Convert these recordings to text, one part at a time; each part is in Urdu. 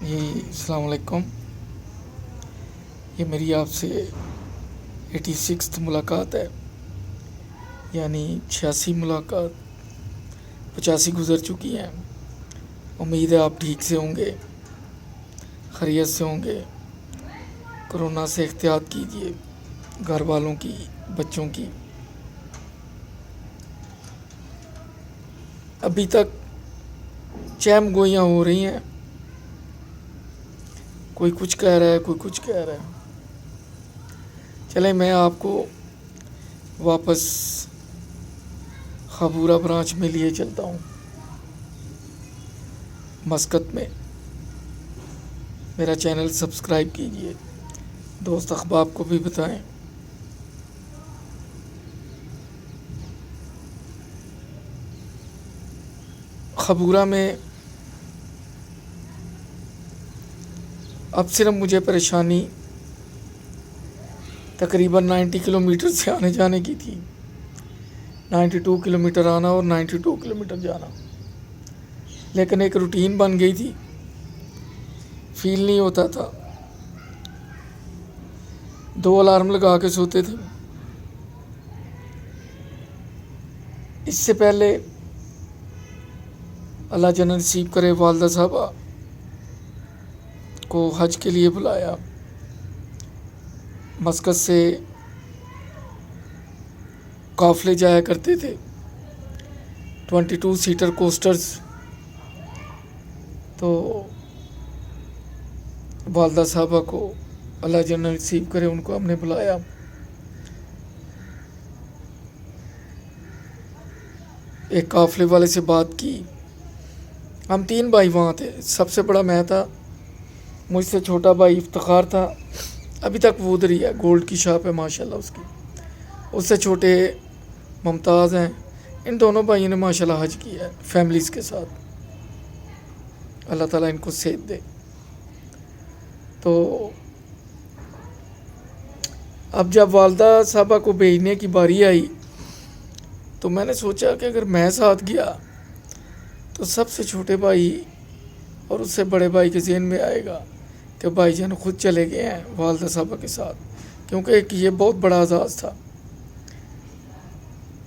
جی السلام علیکم. یہ میری آپ سے 86 ملاقات ہے، یعنی 86 ملاقات، 85 گزر چکی ہیں. امید ہے آپ ٹھیک سے ہوں گے، خیریت سے ہوں گے. کرونا سے احتیاط کیجیے، گھر والوں کی، بچوں کی. ابھی تک چیم گوئیاں ہو رہی ہیں، کوئی کچھ کہہ رہا ہے، کوئی کچھ کہہ رہا ہے. چلیں میں آپ کو واپس خبورہ برانچ میں لیے چلتا ہوں. مسقط میں میرا چینل سبسکرائب کیجیے، دوست احباب کو بھی بتائیں. خبورہ میں اب صرف مجھے پریشانی تقریباً 90 کلومیٹر سے آنے جانے کی تھی. 92 کلومیٹر آنا اور 92 کلومیٹر جانا، لیکن ایک روٹین بن گئی تھی، فیل نہیں ہوتا تھا. 2 الارم لگا کے سوتے تھے. اس سے پہلے اللہ جنت نصیب کرے والدہ صاحبہ کو حج کے لیے بلایا. مسقط سے قافلے جایا کرتے تھے، 22 سیٹر کوسٹرز. تو والدہ صاحبہ کو اللہ جنت نصیب کرے، ان کو ہم نے بلایا. ایک قافلے والے سے بات کی. ہم 3 بھائی وہاں تھے، سب سے بڑا میں تھا، مجھ سے چھوٹا بھائی افتخار تھا، ابھی تک وہ ادھر ہی ہے، گولڈ کی شاپ ہے ماشاءاللہ اس کی. اس سے چھوٹے ممتاز ہیں. ان دونوں بھائیوں نے ماشاءاللہ حج کیا ہے فیملیز کے ساتھ. اللہ تعالیٰ ان کو صحت دے. تو اب جب والدہ صاحبہ کو بھیجنے کی باری آئی تو میں نے سوچا کہ اگر میں ساتھ گیا تو سب سے چھوٹے بھائی اور اس سے بڑے بھائی کے ذہن میں آئے گا کہ بھائی جان خود چلے گئے ہیں والدہ صاحبہ کے ساتھ، کیونکہ ایک یہ بہت بڑا اعزاز تھا.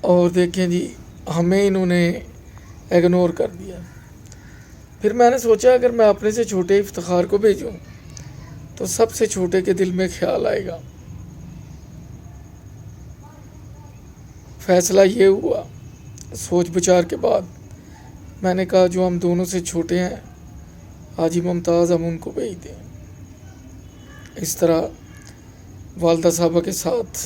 اور دیکھیں جی، ہمیں انہوں نے اگنور کر دیا. پھر میں نے سوچا اگر میں اپنے سے چھوٹے افتخار کو بھیجوں تو سب سے چھوٹے کے دل میں خیال آئے گا. فیصلہ یہ ہوا سوچ بچار کے بعد. میں نے کہا جو ہم دونوں سے چھوٹے ہیں حاجی ممتاز، ہم ان کو بھیج دیں. اس طرح والدہ صاحبہ کے ساتھ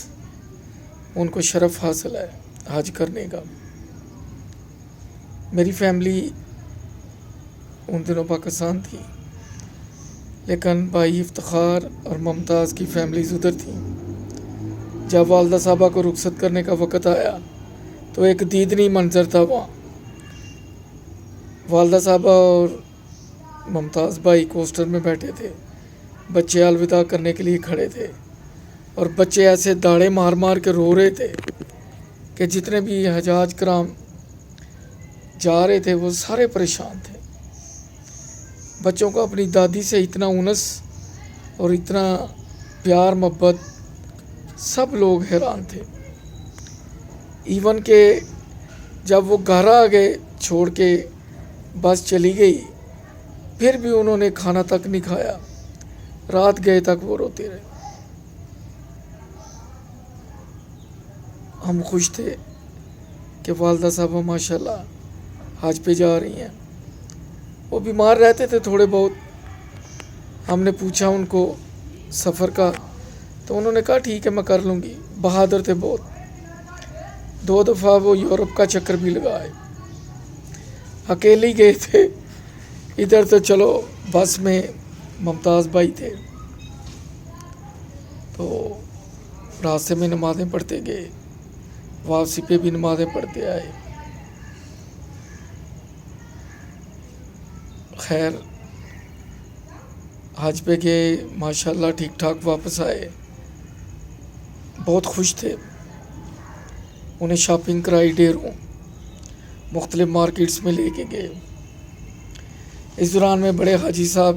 ان کو شرف حاصل ہے حج کرنے کا. میری فیملی ان دنوں پاکستان تھی، لیکن بھائی افتخار اور ممتاز کی فیملیز ادھر تھیں. جب والدہ صاحبہ کو رخصت کرنے کا وقت آیا تو ایک دیدنی منظر تھا وہاں. والدہ صاحبہ اور ممتاز بھائی کوسٹر میں بیٹھے تھے، بچے الوداع کرنے کے لیے کھڑے تھے، اور بچے ایسے داڑے مار مار کے رو رہے تھے کہ جتنے بھی حجاج کرام جا رہے تھے وہ سارے پریشان تھے. بچوں کو اپنی دادی سے اتنا انس اور اتنا پیار محبت، سب لوگ حیران تھے. ایون کہ جب وہ گھر آ گئے چھوڑ کے بس چلی گئی، پھر بھی انہوں نے کھانا تک نہیں کھایا، رات گئے تک وہ روتے رہے. ہم خوش تھے کہ والدہ صاحبہ ماشاءاللہ حج پہ جا رہی ہیں. وہ بیمار رہتے تھے تھوڑے بہت. ہم نے پوچھا ان کو سفر کا تو انہوں نے کہا ٹھیک ہے میں کر لوں گی. بہادر تھے بہت. 2 دفعہ وہ یورپ کا چکر بھی لگائے. اکیلے گئے تھے ادھر، تو چلو بس میں ممتاز بھائی تھے تو راستے میں نمازیں پڑھتے گئے، واپسی پہ بھی نمازیں پڑھتے آئے. خیر حج پہ گئے ماشاءاللہ ٹھیک ٹھاک واپس آئے. بہت خوش تھے. انہیں شاپنگ کرائی ڈھیروں، مختلف مارکیٹس میں لے کے گئے. اس دوران میں بڑے حاجی صاحب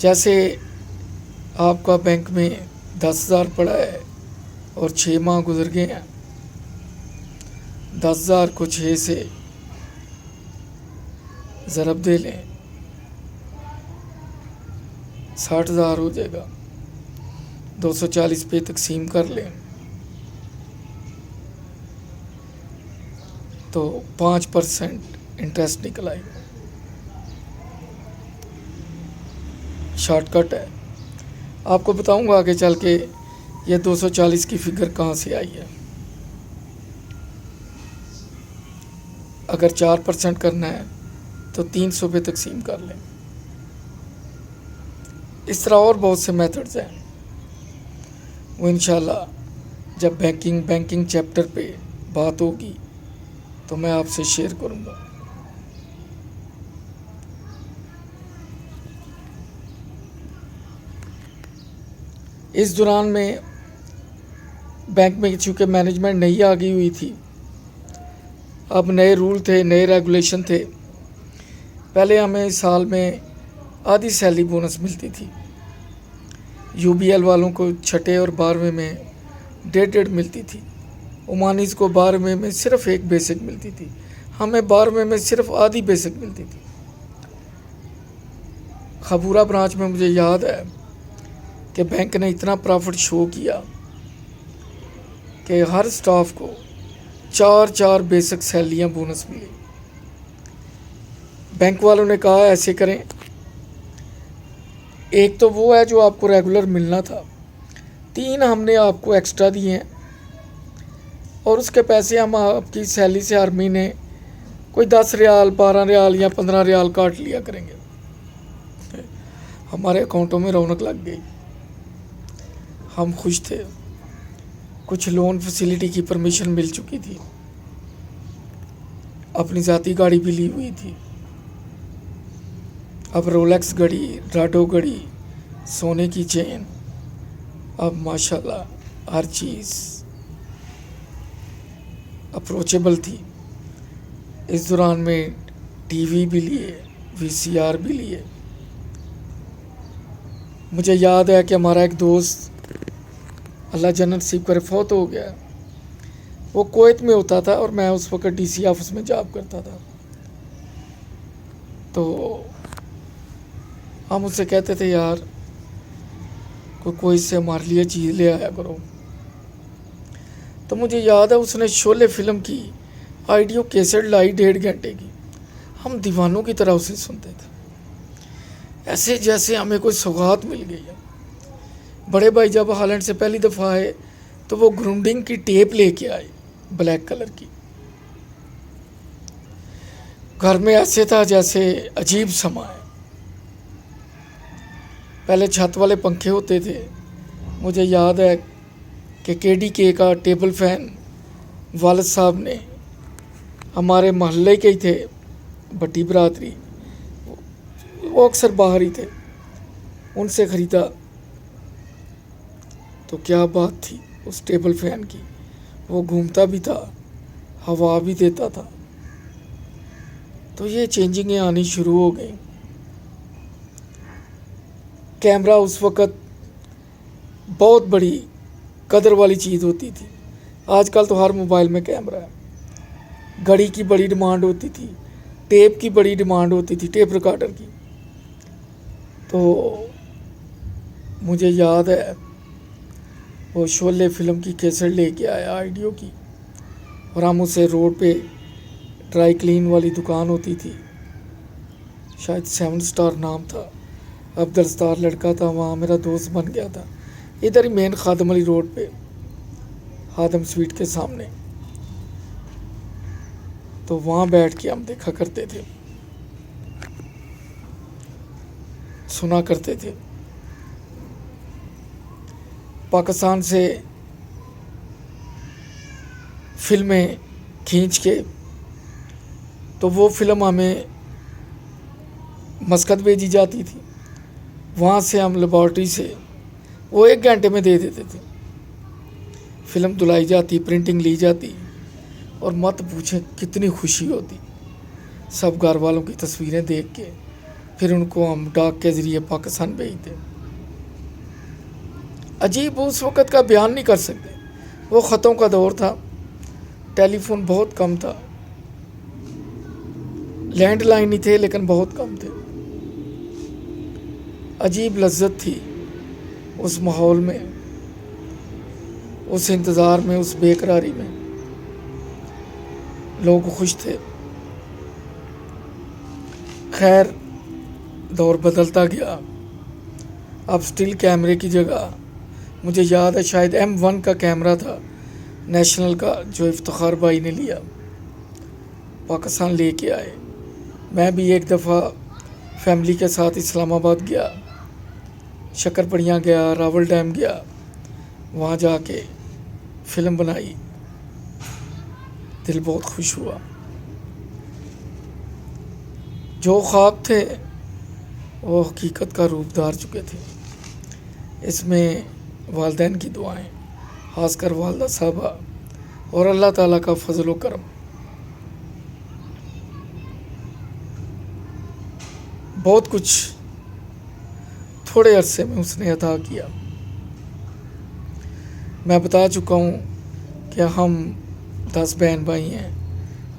جیسے آپ کا بینک میں 10,000 پڑا ہے اور 6 ماہ گزر گئے ہیں، 10,000 کو 6 سے ضرب دے لیں، 60,000 ہو جائے گا، 240 پہ تقسیم کر لیں تو 5% انٹرسٹ نکل آئے گا۔ شارٹ کٹ ہے، آپ کو بتاؤں گا آگے چل کے یہ 240 کی فگر کہاں سے آئی ہے۔ اگر 4% کرنا ہے تو 300 پہ تقسیم کر لیں۔ اس طرح اور بہت سے میتھڈز ہیں، وہ انشاءاللہ جب بینکنگ چیپٹر پہ بات ہوگی تو میں آپ سے شیئر کروں گا۔ اس دوران میں بینک میں چونکہ مینجمنٹ نئی آ گئی ہوئی تھی، اب نئے رول تھے، نئے ریگولیشن تھے۔ پہلے ہمیں سال میں آدھی سیلری بونس ملتی تھی، یو بی ایل والوں کو 6 اور 12ویں میں 1.5 ملتی تھی، عمانیز کو 12ویں میں صرف 1 بیسک ملتی تھی، ہمیں 12ویں میں صرف آدھی بیسک ملتی تھی۔ خبورہ برانچ میں مجھے یاد ہے کہ بینک نے اتنا پرافٹ شو کیا کہ ہر سٹاف کو 4 بیسک سیلریاں بونس ملی۔ بینک والوں نے کہا ایسے کریں، ایک تو وہ ہے جو آپ کو ریگولر ملنا تھا، 3 ہم نے آپ کو ایکسٹرا دیے ہیں، اور اس کے پیسے ہم آپ کی سیلری سے ہر مہینے کوئی 10 ریال 12 ریال یا 15 ریال کاٹ لیا کریں گے۔ ہمارے اکاؤنٹوں میں رونق لگ گئی، ہم خوش تھے، کچھ لون فیسیلیٹی کی پرمیشن مل چکی تھی، اپنی ذاتی گاڑی بھی لی ہوئی تھی، اب رولیکس گھڑی، راڈو گھڑی، سونے کی چین، اب ماشاءاللہ ہر چیز اپروچیبل تھی۔ اس دوران میں ٹی وی بھی لیے، VCR بھی لیے۔ مجھے یاد ہے کہ ہمارا ایک دوست اللہ جنت نصیب کرے فوت ہو گیا، وہ کویت میں ہوتا تھا اور میں اس وقت DC آفس میں جاب کرتا تھا، تو ہم اس سے کہتے تھے یار کوئی سے ہمارے لیے چیز لے آیا کرو۔ تو مجھے یاد ہے اس نے شعلے فلم کی آڈیو کیسٹ لائی 1.5 گھنٹے کی، ہم دیوانوں کی طرح اسے سنتے تھے، ایسے جیسے ہمیں کوئی سوغات مل گئی ہے۔ بڑے بھائی جب ہالینڈ سے پہلی دفعہ آئے تو وہ گراؤنڈنگ کی ٹیپ لے کے آئے، بلیک کلر کی۔ گھر میں ایسے تھا جیسے عجیب سما ہے۔ پہلے چھت والے پنکھے ہوتے تھے، مجھے یاد ہے کہ KDK کا ٹیبل فین والد صاحب نے، ہمارے محلے کے ہی تھے، بٹی برادری، وہ اکثر باہر ہی تھے، ان سے خریدا۔ تو کیا بات تھی اس ٹیبل فین کی، وہ گھومتا بھی تھا، ہوا بھی دیتا تھا۔ تو یہ چینجنگیں آنی شروع ہو گئیں۔ کیمرہ اس وقت بہت بڑی قدر والی چیز ہوتی تھی، آج کل تو ہر موبائل میں کیمرہ ہے۔ گھڑی کی بڑی ڈیمانڈ ہوتی تھی، ٹیپ کی بڑی ڈیمانڈ ہوتی تھی، ٹیپ ریکارڈر کی۔ تو مجھے یاد ہے وہ شعلے فلم کی کیسٹ لے کے آیا آڈیو کی، اور ہم اسے روڈ پہ ڈرائی کلین والی دکان ہوتی تھی، شاید 7 سٹار نام تھا، عبدالستار لڑکا تھا وہاں، میرا دوست بن گیا تھا، ادھر ہی مین خادم علی روڈ پہ خادم سویٹ کے سامنے۔ تو وہاں بیٹھ کے ہم دیکھا کرتے تھے، سنا کرتے تھے۔ پاکستان سے فلمیں کھینچ کے تو وہ فلم ہمیں مسقط بھیجی جاتی تھی، وہاں سے ہم لیبارٹری سے وہ 1 گھنٹے میں دے دیتے تھے، فلم دلائی جاتی، پرنٹنگ لی جاتی، اور مت پوچھیں کتنی خوشی ہوتی، سب گھر والوں کی تصویریں دیکھ کے پھر ان کو ہم ڈاک کے ذریعے پاکستان بھیجتے. عجیب اس وقت کا بیان نہیں کر سکتے. وہ خطوں کا دور تھا، ٹیلی فون بہت کم تھا، لینڈ لائن ہی تھے لیکن بہت کم تھے. عجیب لذت تھی اس ماحول میں، اس انتظار میں، اس بے قراری میں. لوگ خوش تھے. خیر دور بدلتا گیا. اب سٹل کیمرے کی جگہ مجھے یاد ہے شاید M1 کا کیمرہ تھا نیشنل کا، جو افتخار بھائی نے لیا، پاکستان لے کے آئے. میں بھی ایک دفعہ فیملی کے ساتھ اسلام آباد گیا، شکر پڑیاں گیا، راول ڈیم گیا، وہاں جا کے فلم بنائی. دل بہت خوش ہوا. جو خواب تھے وہ حقیقت کا روپ دھار چکے تھے. اس میں والدین کی دعائیں، خاص کر والدہ صاحبہ، اور اللہ تعالیٰ کا فضل و کرم. بہت کچھ تھوڑے عرصے میں اس نے عطا کیا. میں بتا چکا ہوں کہ ہم 10 بہن بھائی ہیں،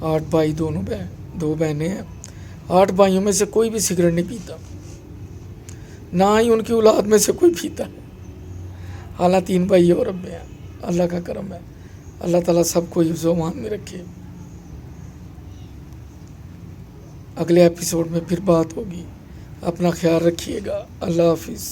8 بھائی، 2 بہنیں ہیں. 8 بھائیوں میں سے کوئی بھی سگریٹ نہیں پیتا، نہ ہی ان کی اولاد میں سے کوئی پیتا ہے. حالانکہ 3 بھائی اور اب میں ہیں. اللہ کا کرم ہے. اللہ تعالیٰ سب کو حفظ و امان میں رکھے. اگلے ایپیسوڈ میں پھر بات ہوگی. اپنا خیال رکھیے گا. اللہ حافظ.